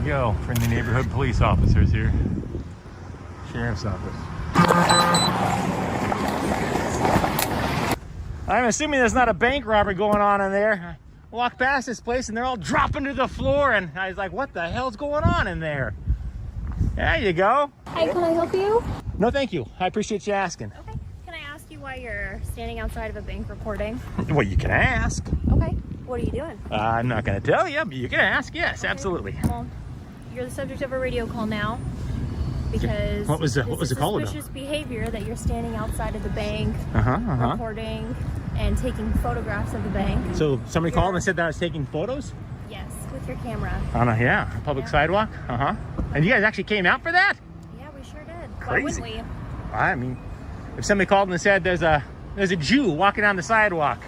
go. Friendly neighborhood police officers here. Sheriff's office. I'm assuming there's not a bank robbery going on in there. I walk past this place and they're all dropping to the floor, and I was like, what the hell's going on in there? There you go. Hi, can I help you? No, thank you. I appreciate you asking. Okay. Can I ask you why you're standing outside of a bank recording? Well, you can ask. Okay. What are you doing? I'm not going to tell you, but you can ask. Yes, okay. Absolutely. Well, you're the subject of a radio call now because what was the call about? Suspicious behavior that you're standing outside of the bank, recording and taking photographs of the bank. So somebody called and said that I was taking photos? Yes, with your camera. On a public sidewalk. And you guys actually came out for that? Yeah, we sure did. Crazy. Why wouldn't we? I mean, if somebody called and said there's a Jew walking down the sidewalk,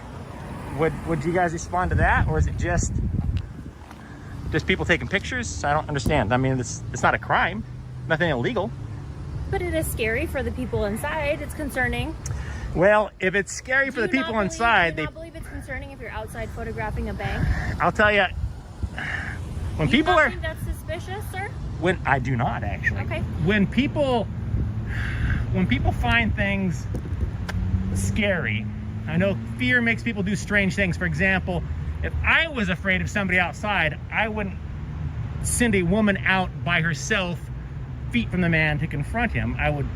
would you guys respond to that, or is it just people taking pictures? I don't understand. I mean, it's not a crime, nothing illegal. But it is scary for the people inside. It's concerning. Well, if it's scary for the people inside, do you not believe it's concerning if you're outside photographing a bank? I'll tell you, when people are. Do you not think that's suspicious, sir? When I do not actually. Okay. When people find things scary, I know fear makes people do strange things. For example, if I was afraid of somebody outside, I wouldn't send a woman out by herself, feet from the man, to confront him. I would,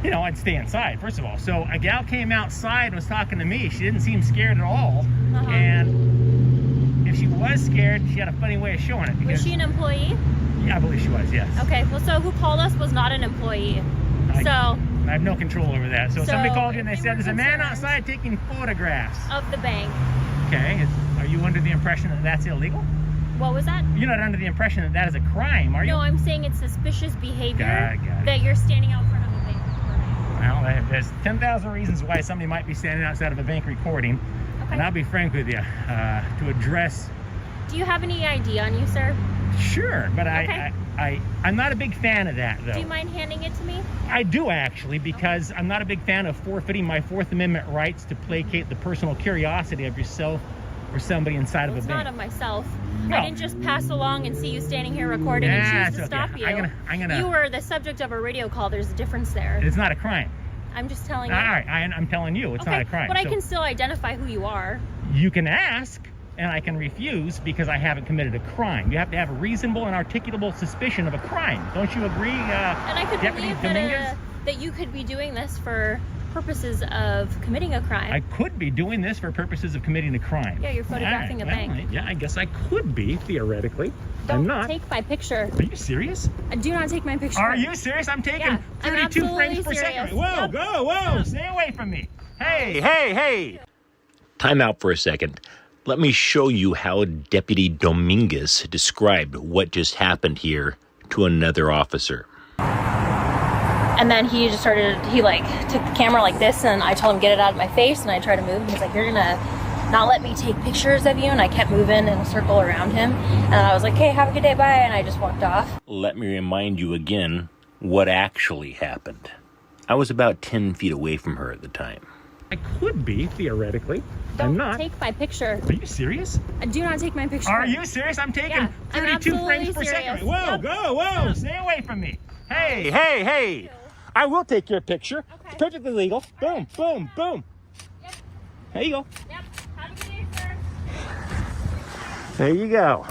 I'd stay inside, first of all. So a gal came outside and was talking to me. She didn't seem scared at all. And if she was scared, she had a funny way of showing it. Was she an employee? Yeah, I believe she was, yes. Okay, well, so who called us was not an employee. I have no control over that. So somebody called you and they said there's a man outside taking photographs of the bank. Okay, are you under the impression that that's illegal? What was that? You're not under the impression that that is a crime, are you? No, I'm saying it's suspicious behavior that you're standing out front of a bank recording. Well, there's 10,000 reasons why somebody might be standing outside of a bank recording. Okay. And I'll be frank with you, to address... Do you have any ID on you, sir? Sure, but I'm not a big fan of that, though. Do you mind handing it to me? I do, actually, because I'm not a big fan of forfeiting my Fourth Amendment rights to placate the personal curiosity of yourself or somebody inside of a bank. It's not of myself. No. I didn't just pass along and see you standing here recording and choose to stop you. You were the subject of a radio call. There's a difference there. It's not a crime. I'm just telling you. All right, I'm telling you, it's not a crime. But I can still identify who you are. You can ask, and I can refuse because I haven't committed a crime. You have to have a reasonable and articulable suspicion of a crime. Don't you agree, and I could believe that you could be doing this for purposes of committing a crime. I could be doing this for purposes of committing a crime. Yeah, you're photographing a bank. Yeah, I guess I could be, theoretically. I'm not. Don't take my picture. Are you serious? Do not take my picture. Are you serious? I'm taking 32 frames per second. Whoa, whoa, stay away from me. Hey. Time out for a second. Let me show you how Deputy Dominguez described what just happened here to another officer. And then he just took the camera like this, and I told him, get it out of my face, and I tried to move, and he's like, you're gonna not let me take pictures of you, and I kept moving in a circle around him, and I was like, hey, have a good day, bye, and I just walked off. Let me remind you again what actually happened. I was about 10 feet away from her at the time. I could be, theoretically. I'm not. Take my picture. Are you serious? Do not take my picture. Are you serious? I'm taking 32 frames per second. Whoa, stay away from me. Hey. I will take your picture. Okay. It's perfectly legal. Boom. Yep. There you go. Yep. Have a good day, sir. There you go.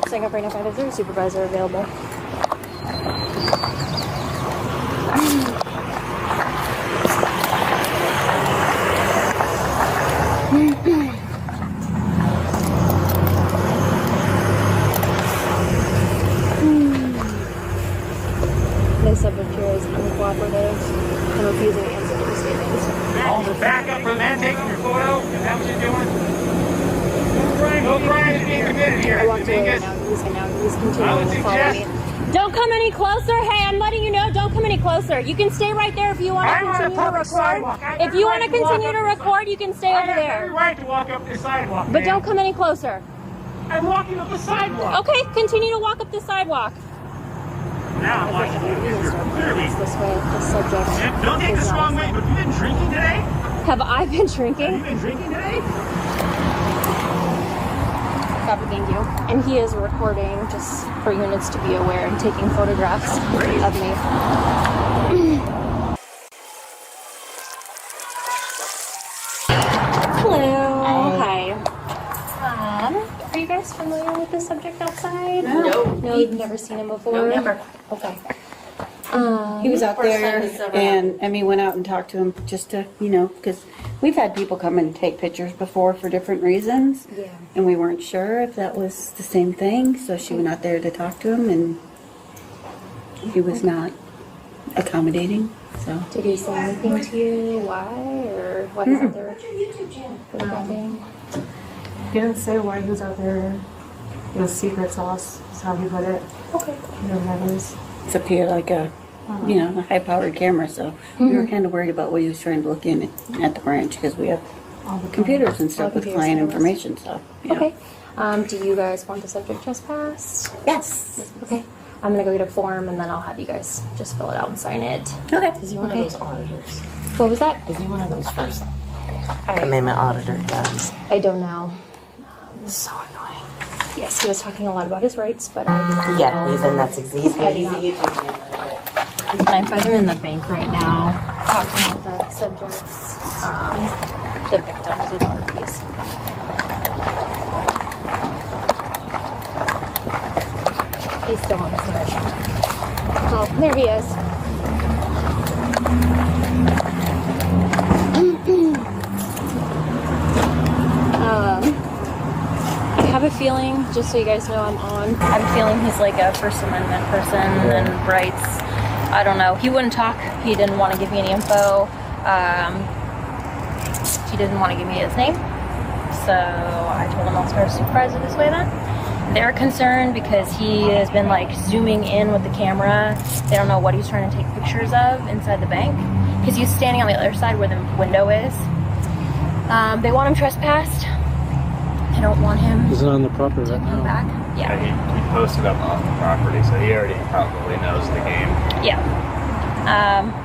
Setting up right now, 5 is there a supervisor available? The subject here is uncooperative and refusing to answer any statements. All the backup for the man taking your photo? Is that what you're doing? No crime is being committed here. I walked away right now. He's continuing to follow me. Don't come any closer. Hey, I'm letting you know, don't come any closer. You can stay right there if you want to continue to record. If you want to continue to record, you can stay over there. I have every right to walk up the sidewalk, but don't come any closer. I'm walking up the sidewalk. Okay, continue to walk up the sidewalk. Now I'm watching you. Clearly. This way, the subject. Don't take this the wrong way, but you've been drinking today? Have I been drinking? Have you been drinking today? copy, thank you. And he is recording, just for units to be aware, and taking photographs of me. Hello. Hi. Are you guys familiar with the subject outside? No. No, you've never seen him before? No, never. Okay. He was out there, and Emmy went out and talked to him just to, because we've had people come and take pictures before for different reasons. Yeah. And we weren't sure if that was the same thing, so she went out there to talk to him, and he was not accommodating, so. Did he say anything to you? Why? Or what is out there? He didn't say why he was out there. It was secret sauce, is how he put it. Okay. That is. Except he had like a high-powered camera, so we were kind of worried about what he was trying to look in at the branch, because we have All the computers and stuff All with computers client and information, so. Okay. Do you guys want the subject trespass? Yes. Okay. I'm gonna go get a form and then I'll have you guys just fill it out and sign it. Okay. Is he one of those auditors? What was that? Is he one of those first amendment auditor guys? I don't know. So annoying. Yes, he was talking a lot about his rights, but I didn't Yeah, know. even that's he's I he's did a YouTube channel. I'm further in the bank right now, talking with the subjects, the victims with RPs. He's still on the side. Oh, there he is. I have a feeling, just so you guys know I'm on, I have a feeling he's like a First Amendment person and rights. I don't know. He wouldn't talk. He didn't want to give me any info. He didn't want to give me his name. So I told him I'll start a supervisor this way then. They're concerned because he has been like zooming in with the camera. They don't know what he's trying to take pictures of inside the bank because he's standing on the other side where the window is. They want him trespassed. They don't want him Is it on the property to right come now? back. Yeah, he posted up off the property, so he already probably knows the game. Yeah.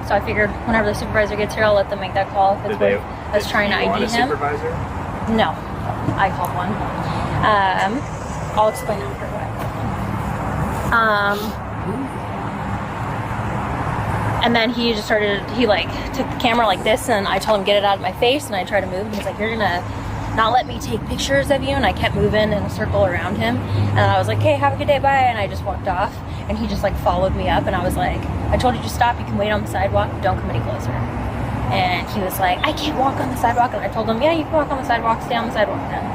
So I figured whenever the supervisor gets here, I'll let them make that call if it's worth us trying to You want ID a him. supervisor? No, I called one. I'll explain after what I called one. And then he just started, he like took the camera like this and I told him get it out of my face and I tried to move and he's like, you're gonna not let me take pictures of you, and I kept moving in a circle around him and I was like, hey, have a good day, bye, and I just walked off and he just like followed me up and I was like, I told you to stop, you can wait on the sidewalk, don't come any closer. And he was like, I can't walk on the sidewalk, and I told him, yeah, you can walk on the sidewalk, stay on the sidewalk then.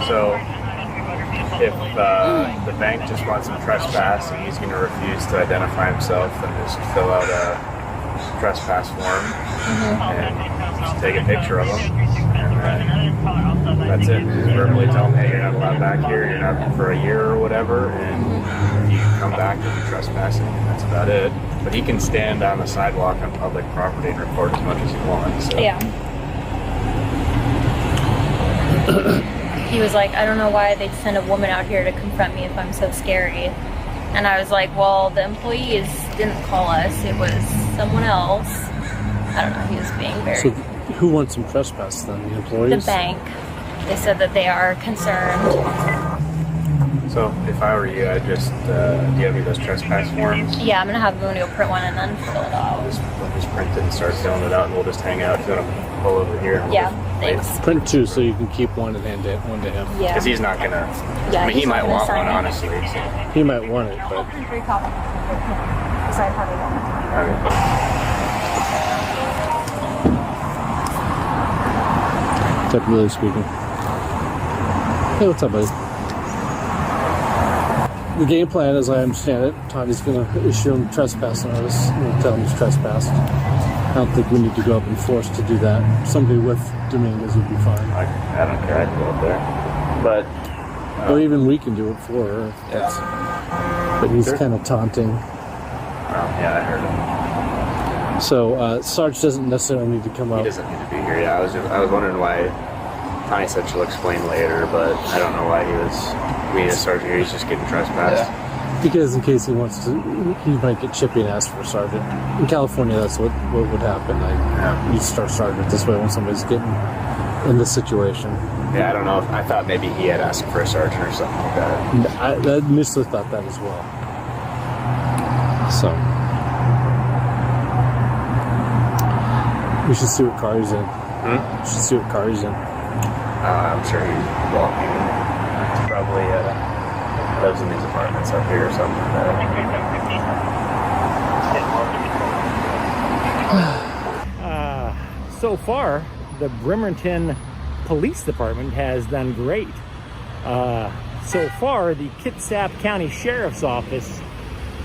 So if the bank just wants him trespass and he's going to refuse to identify himself, then just fill out a trespass form and just take a picture of him, and then that's it. Just verbally tell him, hey, you're not allowed back here, you're not for a year or whatever, and you can come back if you're trespassing, and that's about it. But he can stand on the sidewalk on public property and record as much as he wants. So. Yeah. He was like, I don't know why they'd send a woman out here to confront me if I'm so scary. And I was like, well, the employees didn't call us. It was someone else. I don't know. He was being very... So who wants him trespassed then? The employees? The bank. They said that they are concerned. So if I were you, I'd just, do you have any of those trespass forms? Yeah, I'm going to have them go print one and then fill it out. We'll just print it and start filling it out, and we'll just hang out. He's gonna pull over here. And Yeah, wait. thanks. Print two so you can keep one and hand it one to him. Yeah. Because he's not gonna. Yeah, I mean, he he's not might gonna want sign one, it. honestly. So. He might want it, but Three copies. Decide how they want it. technically speaking. Hey, what's up, buddy? The game plan, as I understand it, Tony's going to issue him trespass notice and tell him he's trespassed. I don't think we need to go up and force to do that. Somebody with Dominguez would be fine. I don't care. I can go up there. But Or even we can do it for her. If that's, but he's Sure. kind of taunting. yeah, I heard him. So Sarge doesn't necessarily need to come He up. doesn't need to be here. Yeah, I was wondering why. Tony said she'll explain later, but I don't know why we need a sergeant here. He's just getting trespassed. Because in case he wants to, he might get chippy and ask for a sergeant. In California, that's what would happen. You start sergeant this way when somebody's getting in this situation. Yeah, I don't know. I thought maybe he had asked for a sergeant or something like that. I initially thought that as well. So we should see what car he's in. We should see what car he's in. I'm sure he's walking. He's probably lives in these apartments up here or something like that. So far, the Bremerton Police Department has done great. So far, the Kitsap County Sheriff's Office,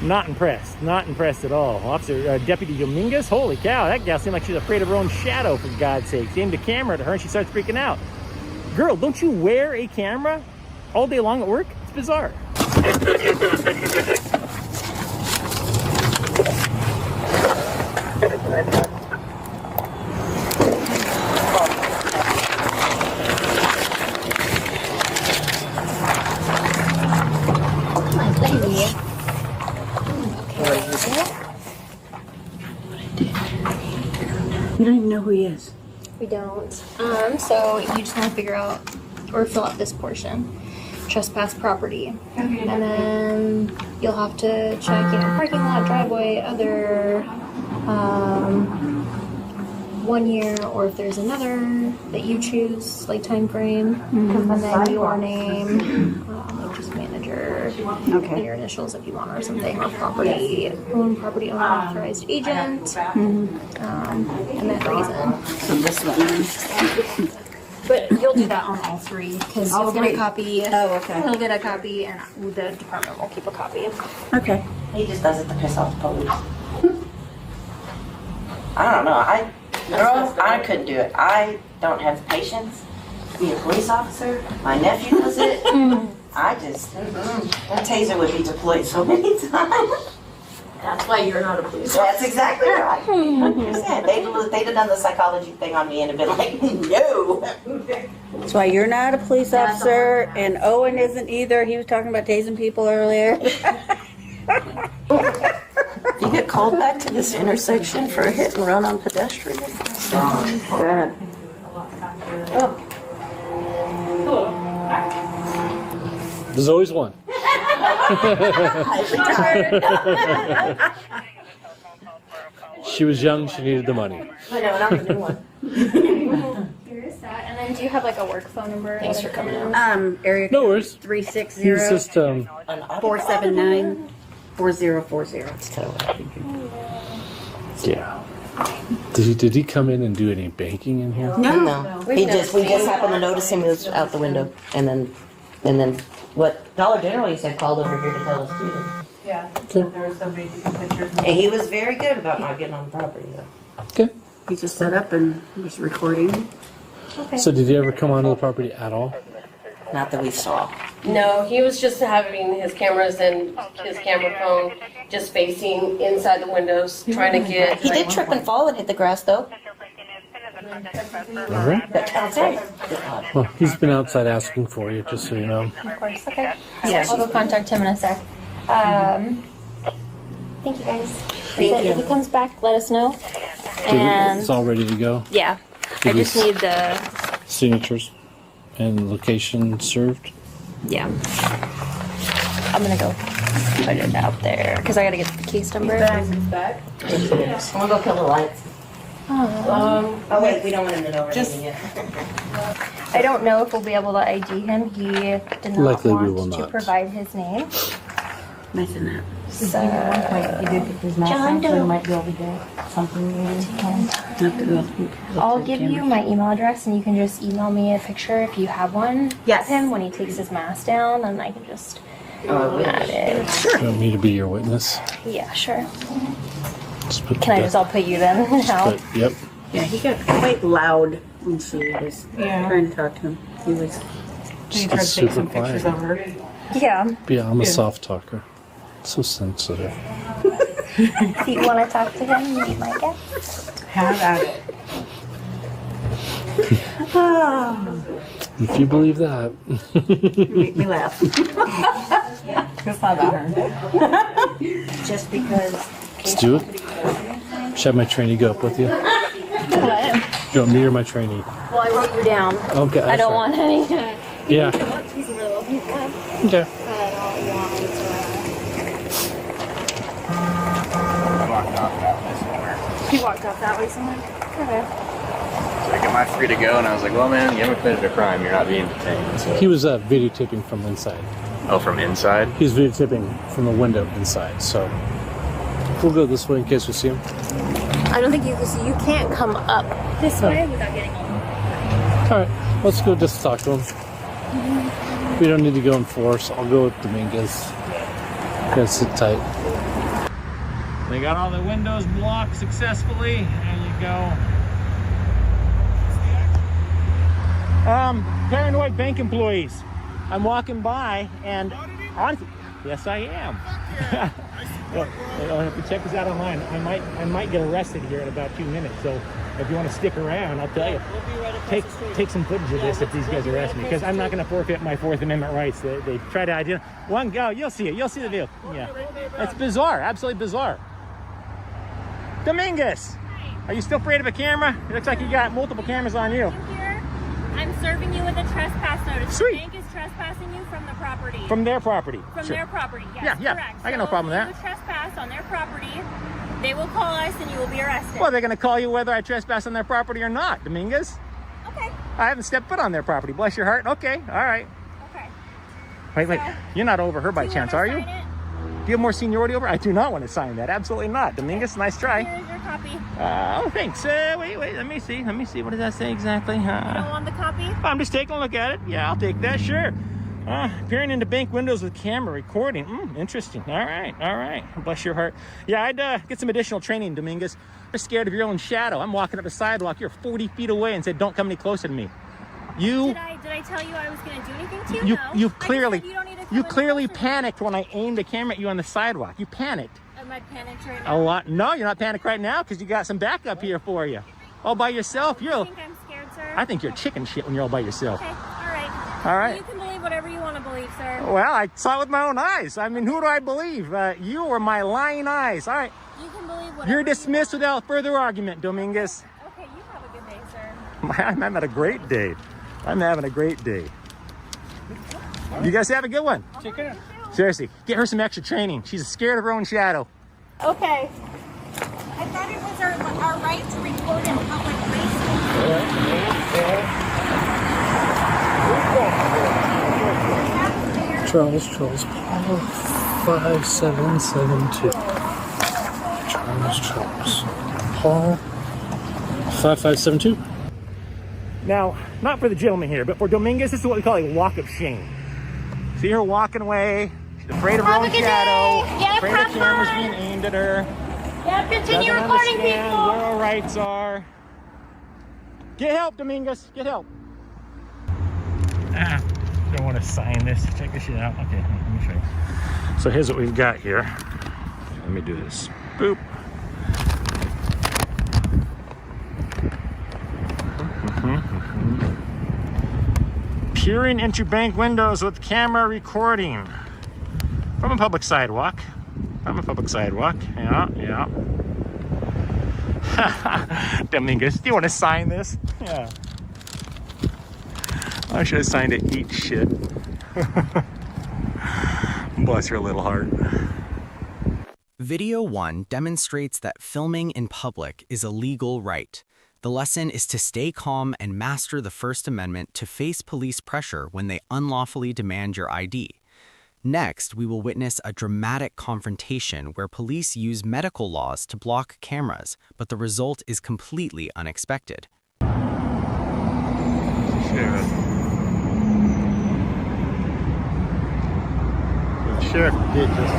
not impressed at all. Officer Deputy Dominguez, holy cow, that gal seemed like she's afraid of her own shadow, for God's sake. She aimed a camera at her and she starts freaking out. Girl, don't you wear a camera all day long at work? It's bizarre. You don't even know who he is. We don't. So you just want to figure out or fill out this portion. Trespass property. And then you'll have to check, parking lot, driveway, other 1 year, or if there's another that you choose, like time frame, and then your name, like just manager, and your initials if you want, or something, or property owner, authorized agent, and that reason. So this one. But you'll do that on all three, because you'll get a copy. Oh, okay. He'll get a copy, and the department will keep a copy. Okay. He just does it to piss off the police. I don't know. I couldn't do it. I don't have the patience to be a police officer. My nephew does it. I just, that taser would be deployed so many times. That's why you're not a police That's exactly right. 100%. They'd have done the psychology thing on me and have been like, no. That's why you're not a police officer, and Owen isn't either. He was talking about tasing people earlier. You get called back to this intersection for a hit and run on pedestrians. Good. There's always one. She was young, she needed the money. I know, and I'm the new one. There is that. And then do you have like a work phone number? Thanks for coming out. Area No code worries. 360 He's just 479 4040. That's kind of what I figured. yeah. Did he come in and do any banking in here? No. We just happened to notice him was out the window, and then what Dollar General, he said, called over here to tell us too. Yeah, there was somebody taking pictures. And he was very good about not getting on the property though. Okay. He just set up and was recording. So did he ever come onto the property at all? Not that we saw. No, he was just having his cameras and his camera phone just facing inside the windows, trying to get. He did trip and fall and hit the grass though. All right. That counts. Well, he's been outside asking for you, just so you know. Of course, okay. Yeah. I'll go contact him in a sec. Thank you guys. Thank you. If he comes back, let us know. And It's all ready to go. yeah, I just need the Signatures and location served. yeah. I'm gonna go put it out there because I gotta get the case number. I'm gonna go kill the lights. Oh wait, we don't want him to know anything yet. I don't know if we'll be able to ID him. He did not Likely we will want to not. provide his name. Imagine that. So, He did put his mask on, so he might be able to get something maybe. I'll give you my email address and you can just email me a picture if you have one Yes. of him when he takes his mask down, and I can just add it. You want me to be your witness? Yeah, sure. Just put Can I the- just all put you then now? put- Yep. Yeah, he got quite loud when she was trying to talk to him. He was. Just super quiet. Yeah. Yeah, I'm a soft talker. So sensitive. If you want to talk to him, you might get. Have at it. If you believe that. Make me laugh. It's not about her. Just because. Let's do it. Should have my trainee go up with you. What? you want me or my trainee? Well, I wrote you down. Okay. I don't want any. Yeah. He's a little one. Okay. But I don't want He walked off that way somewhere. Okay. Like, am I free to go? And I was like, well, man, you haven't committed a crime. You're not being detained. So. He was videotaping from inside. Oh, from inside? He was videotaping from the window inside. So we'll go this way in case we see him. I don't think you can't come up this way without getting on. All right, let's go just talk to him. We don't need to go in force. I'll go with Dominguez. Gotta sit tight. They got all the windows blocked successfully. There you go. Paranoid bank employees. I'm walking by and honestly, yes I am. Well, I'll have to check this out online. I might get arrested here in about 2 minutes. So if you want to stick around, I'll tell you. Take some footage of this if these guys arrest me, because I'm not going to forfeit my Fourth Amendment rights. They try to identify one go. You'll see it. You'll see the view. Yeah, it's bizarre. Absolutely bizarre. Dominguez, are you still afraid of a camera? It looks like you got multiple cameras on you. I'm serving you with a trespass notice. Sweet. The bank is trespassing you from the property. From their property. From Sure. their property, yes, Yeah. correct. I got no problem with that. If you trespass on their property, they will call us and you will be arrested. Well, they're going to call you whether I trespass on their property or not, Dominguez. Okay. I haven't stepped foot on their property. Bless your heart. Okay. All right. Okay. Wait. You're not over her by chance, are you? Do you have more seniority over? I do not want to sign that. Absolutely not. Dominguez, nice try. Here's your copy. Oh, thanks. Wait. Let me see. What does that say exactly? You don't want the copy? I'm just taking a look at it. Yeah, I'll take that. Sure. Peering into bank windows with camera recording. Interesting. All right. Bless your heart. Yeah, I'd get some additional training, Dominguez. You're scared of your own shadow. I'm walking up a sidewalk. You're 40 feet away and said, don't come any closer to me. Did I tell you I was going to do anything to you? No. You clearly, you clearly panicked when I aimed the camera at you on the sidewalk. You panicked. Am I panicked right now? A lot. No, you're not panicked right now because you got some backup here for you. All by yourself. You think I'm scared, sir? I think you're chicken shit when you're all by yourself. Okay, all right. You can believe whatever you want to believe, sir. Well, I saw it with my own eyes. I mean, who do I believe? You or my lying eyes? All right. You can believe whatever. You're dismissed without further argument, Dominguez. Okay, you have a good day, sir. I'm having a great day. You guys have a good one. Take care. Seriously, get her some extra training. She's scared of her own shadow. Okay. I thought it was our right to record in public places. Charles, Paul, 5772. Charles, Paul, 5572. Now, not for the gentleman here, but for Dominguez, this is what we call a walk of shame. See her walking away. She's afraid of her own shadow. Afraid the camera's being aimed at her. Yeah, continue recording, people. Where her rights are. Get help, Dominguez. Get help. Don't want to sign this. Check this shit out. Okay, let me show you. So here's what we've got here. Let me do this. Boop. Peering into bank windows with camera recording from a public sidewalk. Yeah. Dominguez, do you want to sign this? Yeah. I should have signed it. Eat shit. Bless your little heart. Video 1 demonstrates that filming in public is a legal right. The lesson is to stay calm and master the First Amendment to face police pressure when they unlawfully demand your ID. Next, we will witness a dramatic confrontation where police use medical laws to block cameras, but the result is completely unexpected. Sheriff did just.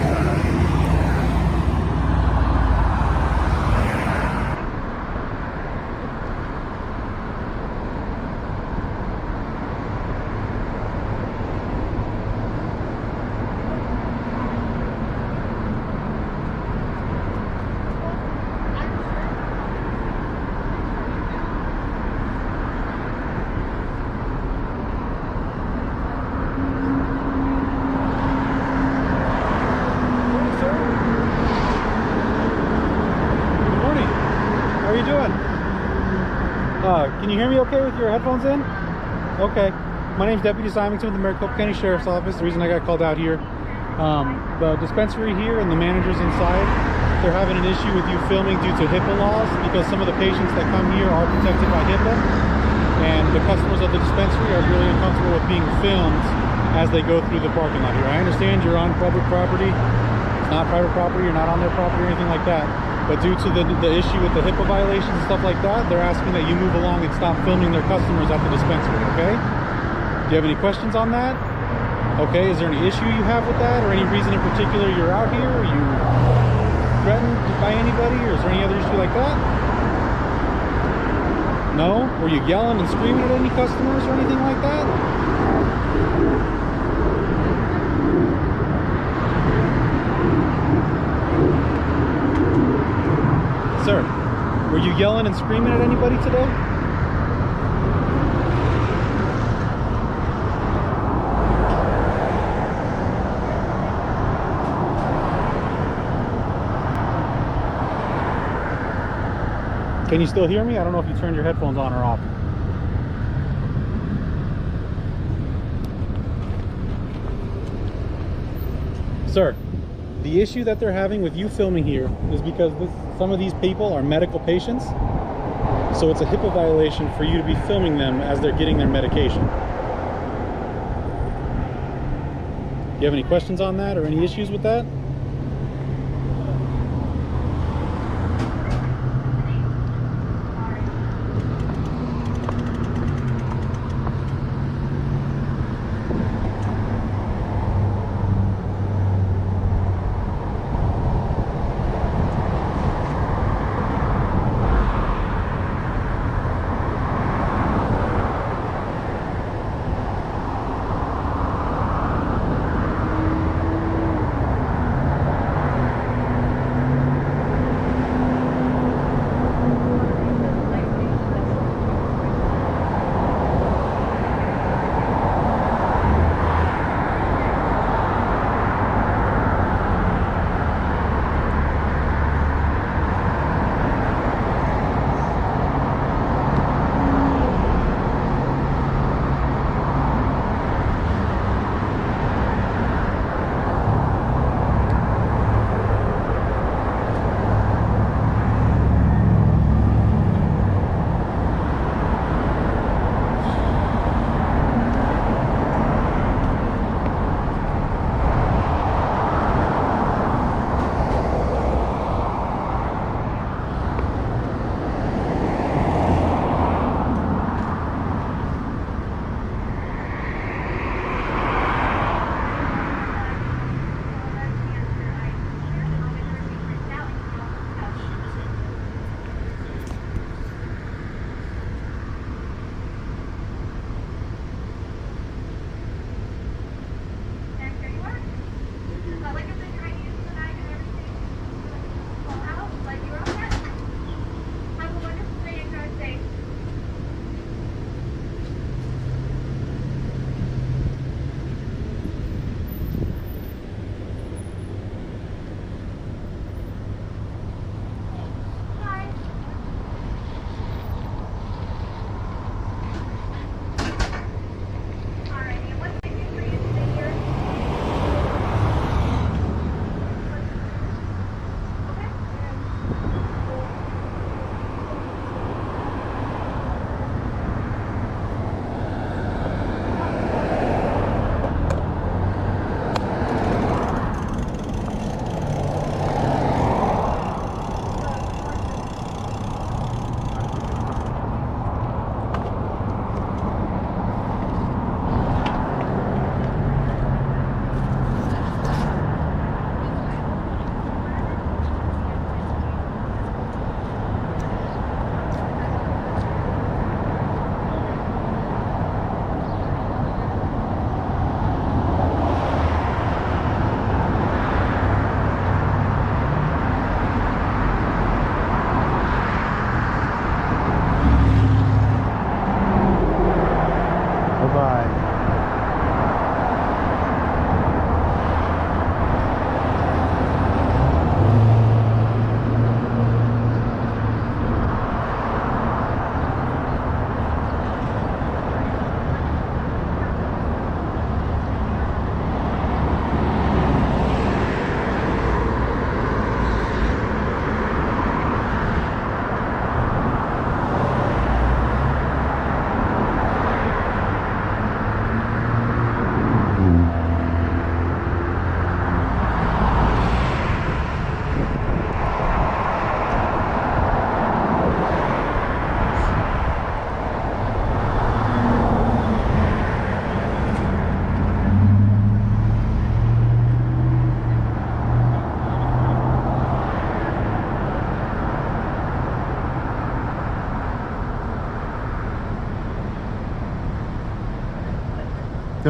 Can you hear me okay with your headphones in? Okay. My name's Deputy Symington with the Maricopa County Sheriff's Office. The reason I got called out here, the dispensary here and the managers inside, they're having an issue with you filming due to HIPAA laws because some of the patients that come here are protected by HIPAA, and the customers of the dispensary are really uncomfortable with being filmed as they go through the parking lot here. I understand you're on public property. It's not private property. You're not on their property or anything like that. But due to the issue with the HIPAA violations and stuff like that, they're asking that you move along and stop filming their customers at the dispensary, okay? Do you have any questions on that? Okay, is there any issue you have with that, or any reason in particular you're out here? Are you threatened by anybody, or is there any other issue like that? No? Were you yelling and screaming at any customers or anything like that? Sir, were you yelling and screaming at anybody today? Can you still hear me? I don't know if you turned your headphones on or off. Sir, the issue that they're having with you filming here is because some of these people are medical patients. So it's a HIPAA violation for you to be filming them as they're getting their medication. Do you have any questions on that or any issues with that?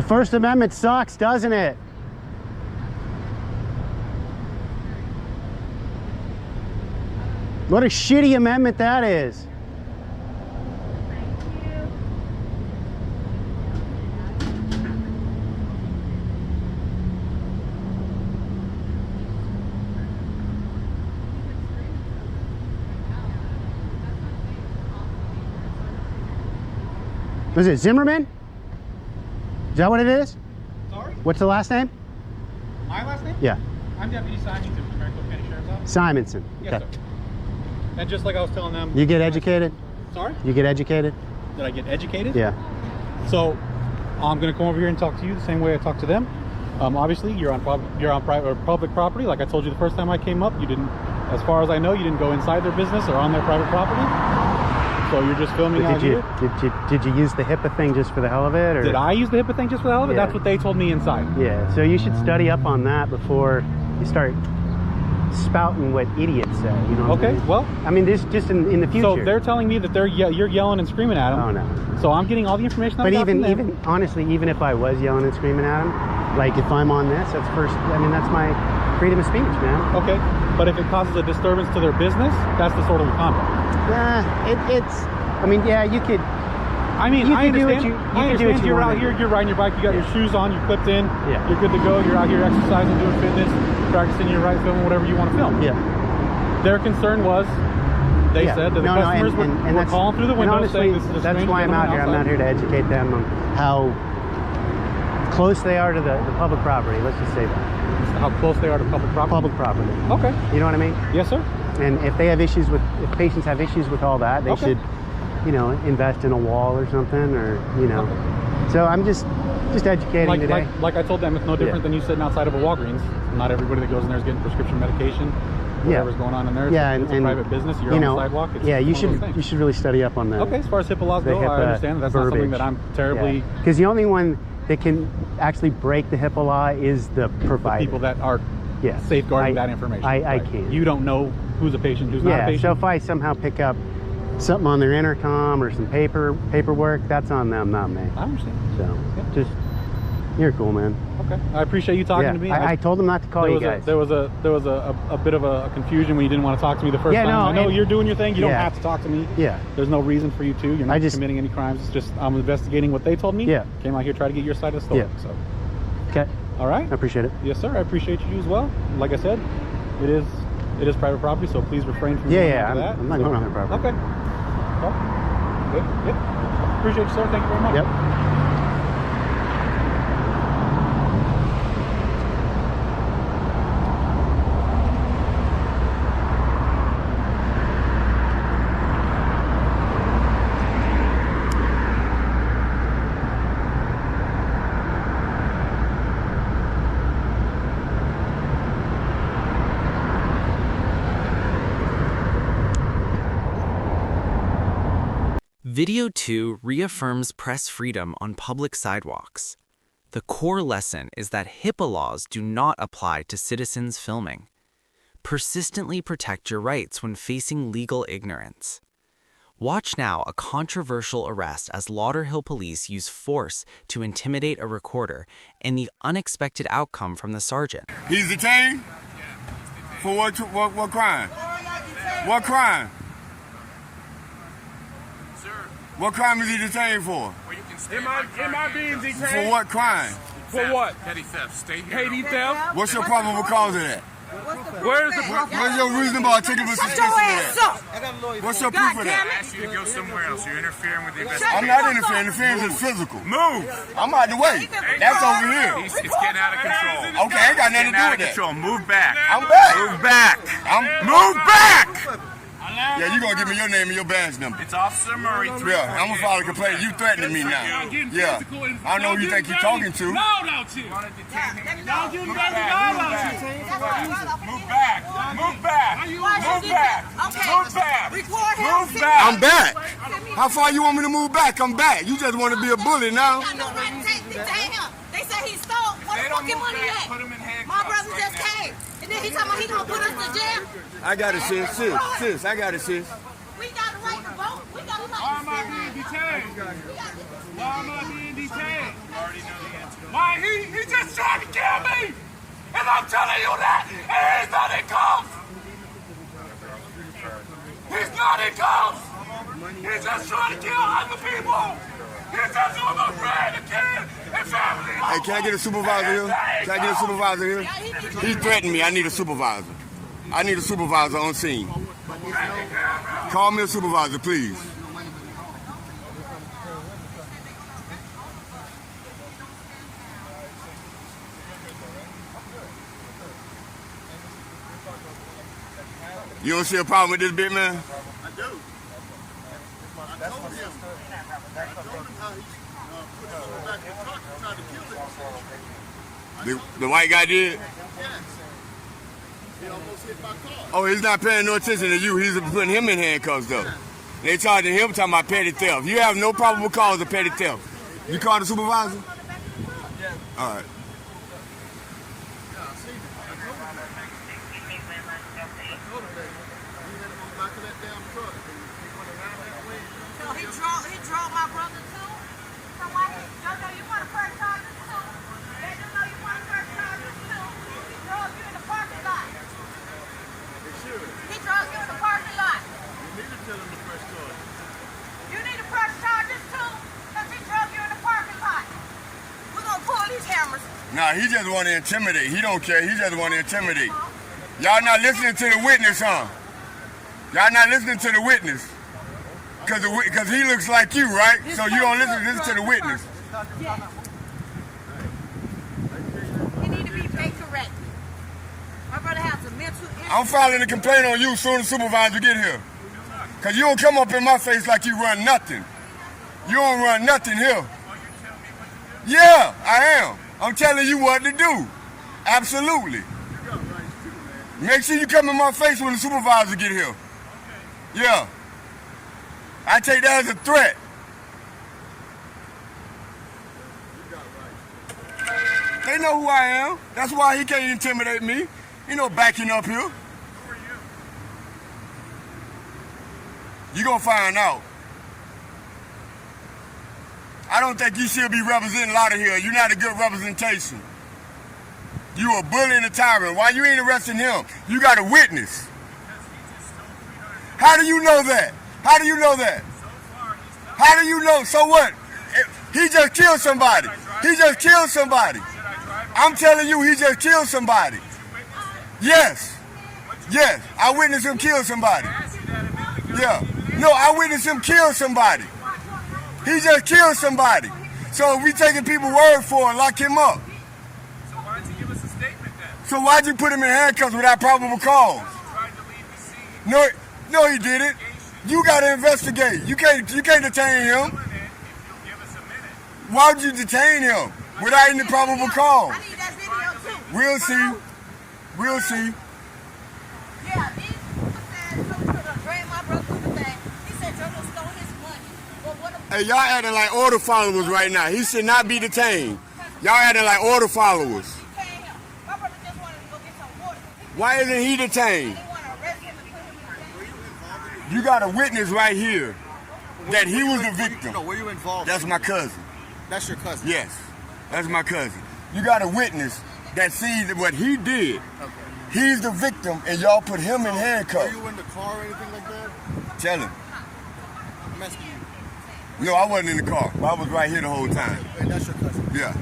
The First Amendment sucks, doesn't it? What a shitty amendment that is. Was it Zimmerman? Is that what it is? Sorry? What's the last name? My last name? Yeah. I'm Deputy Simonson with the Maricopa County Sheriff's Office. Simonson. Yes, Okay. sir. And just like I was telling them... You get educated? Sorry? You get educated? Did I get educated? Yeah. So, I'm going to come over here and talk to you the same way I talk to them. Obviously, you're on private or public property. Like I told you the first time I came up, you didn't, as far as I know, you didn't go inside their business or on their private property. So you're just filming out here. Did you use the HIPAA thing just for the hell of it? Or? Did I use the HIPAA thing just for the hell of it? Yeah. That's what they told me inside. Yeah, so you should study up on that before you start spouting what idiots say. You know what I mean? Well, I mean, this just in the future. So they're telling me that you're yelling and screaming at them. Oh no. So I'm getting all the information. But even honestly, even if I was yelling and screaming at them, like if I'm on this, that's my freedom of speech, man. Okay, but if it causes a disturbance to their business, that's the sort of conduct. I mean, yeah, you could. I mean, you I understand. I understand You're out here, you're riding your bike, you got your shoes on, you're clipped in, yeah. You're good to go, you're out here exercising, doing fitness, practicing your right, filming whatever you want to film. Yeah. Their concern was, they said that the customers were calling through the window honestly, saying this is a that's strange why I'm out here. I'm out here to educate them on how close they are to the public property. Let's just say that. How close they are to public property? Public property. Okay. You know what I mean? Yes, sir. And if they have issues with, if patients have issues with all that, they should, you know, invest in a wall or something, or, you know. So I'm just educating today. Like I told them, it's no different than you sitting outside of a Walgreens. Not everybody that goes in there is getting prescription medication. Whatever's going on in there. It's a private business. You're on the sidewalk. It's you should really study up on that. Okay, as far as HIPAA laws go, I understand that's not something that I'm terribly... Because the only one that can actually break the HIPAA law is the provider. The people that are safeguarding that information. I can't. You don't know who's a patient, who's not a patient. So if I somehow pick up something on their intercom or some paperwork, that's on them, not me. I understand. So you're cool, man. Okay, I appreciate you talking to me. I told them not to call you guys. There was a bit of a confusion when you didn't want to talk to me the first time. I know you're doing your thing. You don't have to talk to me. Yeah. There's no reason for you to. You're not committing any crimes. It's just I'm investigating what they told me. Yeah. Came out here to try to get your side of the story. So. Okay. All right. I appreciate it. Yes, sir. I appreciate you as well. Like I said, it is private property, so please refrain from going into that. I'm not going on their property. Okay. Well, good. Yep. Appreciate you, sir. Thank you very much. Yep. Video 2 reaffirms press freedom on public sidewalks. The core lesson is that HIPAA laws do not apply to citizens filming. Persistently protect your rights when facing legal ignorance. Watch now a controversial arrest as Lauderhill police use force to intimidate a recorder and the unexpected outcome from the sergeant. He's detained? For what crime? What crime? What crime is he detained for? Am I being detained? For what crime? For what? Petty theft. Stay here. Petty theft? What's your probable cause of that? Where's the proof? Where's your reasonable articulable suspicion of that? What's your proof of that? I asked you to go somewhere else. You're interfering with the investigation. I'm not interfering. Interference is physical. Move! I'm out the way. That's over here. It's getting out of control. Okay, I ain't got nothing to do with that. Control. Move back. I'm back. Move back. Move back! Yeah, you gonna give me your name and your badge number. It's Officer Murray. Yeah, I'm gonna file a complaint. You threatening me now. Yeah, I know who you think you're talking to. No, don't you? Don't you Move back. Move back. Move back. Move back. Move back. Move back. I'm back. How far you want me to move back? I'm back. You just want to be a bully now. They say he stole. What the fucking money at? My brother just came. And then he talking about he gonna put us to jail. I got it, sis. Sis, I got it, sis. We got the right to vote. We got the right to Why am I being detained? Why am I being detained? You already know the answer. Why he just tried to kill me! And I'm telling you that! And he's not in cuffs! He's not in cuffs! He's just trying to kill other people! He's just doing my friend, a kid, and family! Hey, can I get a supervisor here? Can I get a supervisor here? He threatened me. I need a supervisor. I need a supervisor on scene. Call me a supervisor, please. You don't see a problem with this bit, man? I do. I told him. I told him how he put his back in the truck and tried to kill him. The white guy did? Yes. He almost hit my car. Oh, he's not paying no attention to you. He's putting him in handcuffs, though. They charging him talking about petty theft. You have no probable cause of petty theft. You called the supervisor? All right. He drove my brother too. So why Jojo, you want to press charges too? Let them know you want to press charges too. He drove you in the parking lot. He drove you in the parking lot. You need to tell him to press charges. You need to press charges too, because he drove you in the parking lot. We're gonna pull these cameras. Nah, he just want to intimidate. He don't care. He just want to intimidate. Y'all not listening to the witness, huh? Y'all not listening to the witness. Because he looks like you, right? So you don't listen to the witness. Yes. He need to be paid correct. My brother has a mental issue. I'm filing a complaint on you as soon as the supervisor get here. Because you don't come up in my face like you run nothing. You don't run nothing here. Yeah, I am. I'm telling you what to do. Absolutely. Make sure you come in my face when the supervisor get here. Yeah. I take that as a threat. They know who I am. That's why he can't intimidate me. He no backing up here. You gonna find out. I don't think you should be representing Lauderhill. You're not a good representation. You a bully and a tyrant. Why you ain't arresting him? You got a witness. How do you know that? How do you know that? How do you know? So what? He just killed somebody. He just killed somebody. I'm telling you, he just killed somebody. Yes. Yes. I witnessed him kill somebody. Yeah. No, I witnessed him kill somebody. He just killed somebody. So if we taking people's word for it, lock him up. So why'd you give us a statement then? So why'd you put him in handcuffs without probable cause? No, he didn't. You gotta investigate. You can't detain him. Why would you detain him without any probable cause? We'll see. We'll see. Yeah, these people said Jojo done dragged my brother through the thing. He said Jojo stole his money. But what Hey, y'all acting like order followers right now. He should not be detained. Y'all acting like order followers. Why isn't he detained? You got a witness right here that he was the victim. No, were you involved? That's my cousin. That's your cousin? Yes, that's my cousin. You got a witness that sees what he did. Okay. He's the victim, and y'all put him in handcuffs. Were you in the car or anything like that? Tell him. I'm asking you. No, I wasn't in the car. I was right here the whole time. And that's your cousin? Yeah.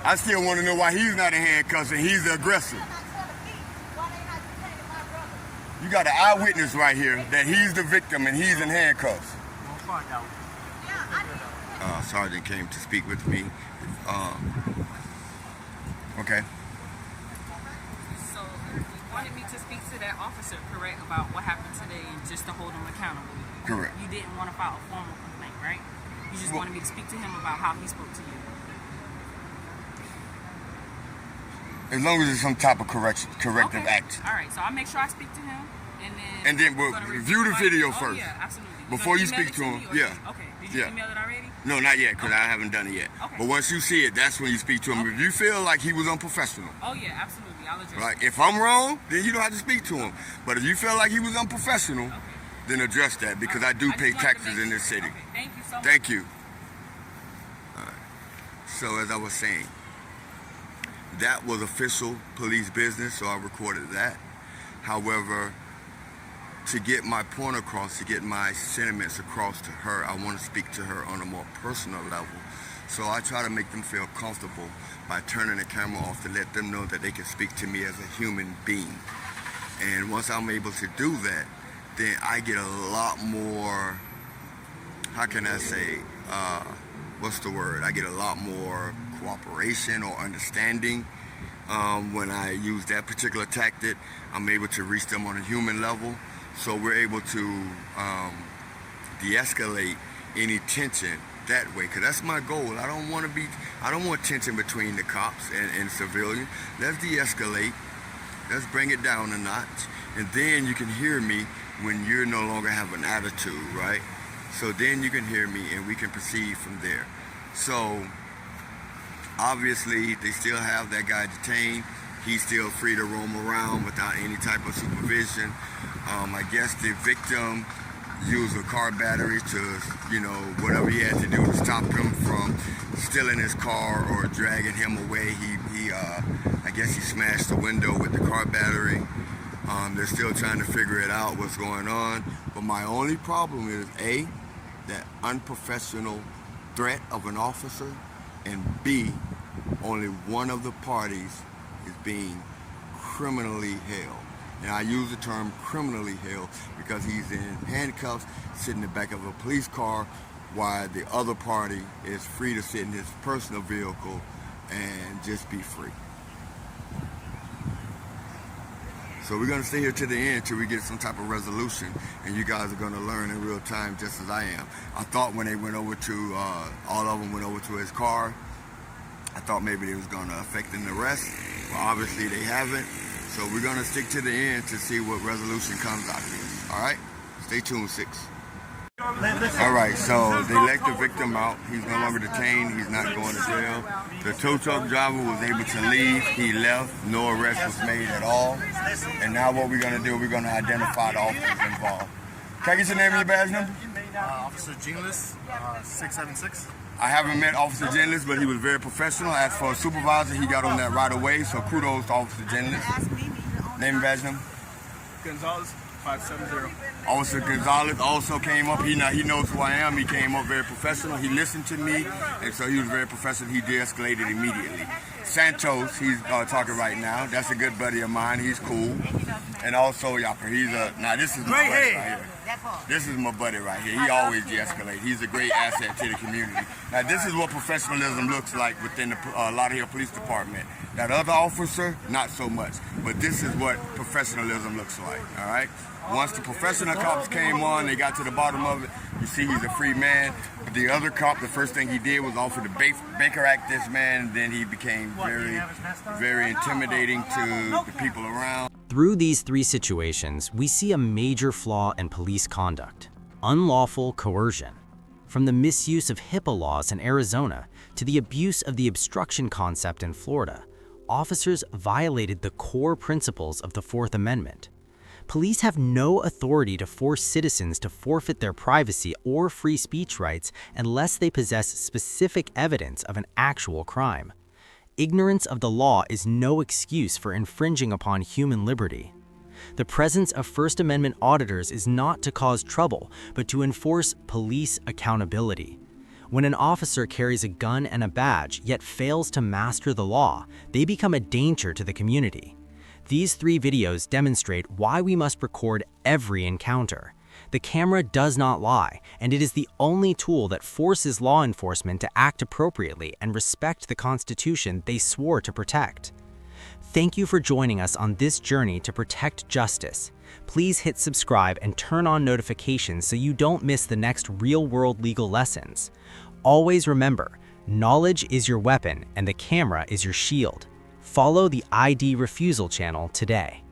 I still want to know why he's not in handcuffs and he's the aggressor. You got an eyewitness right here that he's the victim and he's in handcuffs. Sergeant came to speak with me. Okay. So you wanted me to speak to that officer, correct, about what happened today and just to hold him accountable. Correct. You didn't want to file a formal complaint, right? You just wanted me to speak to him about how he spoke to you. As long as it's some type of corrective act. All right, so I'll make sure I speak to him, and then we'll review the video first. Yeah, absolutely. Before you speak to him, yeah. Okay. Did you email it already? No, not yet, because I haven't done it yet. Okay. But once you see it, that's when you speak to him. If you feel like he was unprofessional. Oh yeah, absolutely. I'll address Like, if I'm wrong, then you don't have to speak to him. But if you feel like he was unprofessional, then address that, because I do pay taxes in this city. Okay, thank you so much. Thank you. All right. So as I was saying, that was official police business, so I recorded that. However, to get my point across, to get my sentiments across to her, I want to speak to her on a more personal level. So I try to make them feel comfortable by turning the camera off to let them know that they can speak to me as a human being. And once I'm able to do that, then I get a lot more, how can I say, what's the word? I get a lot more cooperation or understanding. When I use that particular tactic, I'm able to reach them on a human level. So we're able to de-escalate any tension that way, because that's my goal. I don't want tension between the cops and civilians. Let's de-escalate. Let's bring it down a notch. And then you can hear me when you no longer have an attitude, right? So then you can hear me and we can proceed from there. So obviously they still have that guy detained. He's still free to roam around without any type of supervision. I guess the victim used a car battery to, whatever he had to do to stop him from stealing his car or dragging him away. I guess he smashed the window with the car battery. They're still trying to figure it out, what's going on. But my only problem is, A, that unprofessional threat of an officer, and B, only one of the parties is being criminally held. And I use the term criminally held because he's in handcuffs, sitting in the back of a police car, while the other party is free to sit in his personal vehicle and just be free. So we're going to stay here to the end till we get some type of resolution, and you guys are going to learn in real time just as I am. I thought when they went over to, all of them went over to his car, I thought maybe they was going to affect an arrest. Well, obviously they haven't. So we're going to stick to the end to see what resolution comes out of this. All right? Stay tuned, 6. All right, so they let the victim out. He's no longer detained. He's not going to jail. The tow truck driver was able to leave. He left. No arrest was made at all. And now what we're going to do, we're going to identify the officers involved. Can I get your name and your badge number? Officer Geneless, 676. I haven't met Officer Geneless, but he was very professional. As for a supervisor, he got on that right away, so kudos to Officer Geneless. Name and badge number? Gonzalez, 570. Officer Gonzalez also came up. He knows who I am. He came up very professional. He listened to me, and so he was very professional. He de-escalated immediately. Santos, he's talking right now. That's a good buddy of mine. He's cool. And also Yapper. This is my buddy right here. This is my buddy right here. He always de-escalates. He's a great asset to the community. Now this is what professionalism looks like within the Lauderhill Police Department. That other officer, not so much. But this is what professionalism looks like, all right? Once the professional cops came on, they got to the bottom of it. You see he's a free man. But the other cop, the first thing he did was offer to Baker Act this man, and then he became very, very intimidating to the people around. Through these 3 situations, we see a major flaw in police conduct: unlawful coercion. From the misuse of HIPAA laws in Arizona to the abuse of the obstruction concept in Florida, officers violated the core principles of the Fourth Amendment. Police have no authority to force citizens to forfeit their privacy or free speech rights unless they possess specific evidence of an actual crime. Ignorance of the law is no excuse for infringing upon human liberty. The presence of First Amendment auditors is not to cause trouble, but to enforce police accountability. When an officer carries a gun and a badge yet fails to master the law, they become a danger to the community. These 3 videos demonstrate why we must record every encounter. The camera does not lie, and it is the only tool that forces law enforcement to act appropriately and respect the Constitution they swore to protect. Thank you for joining us on this journey to protect justice. Please hit subscribe and turn on notifications so you don't miss the next real-world legal lessons. Always remember, knowledge is your weapon and the camera is your shield. Follow the ID Refusal channel today.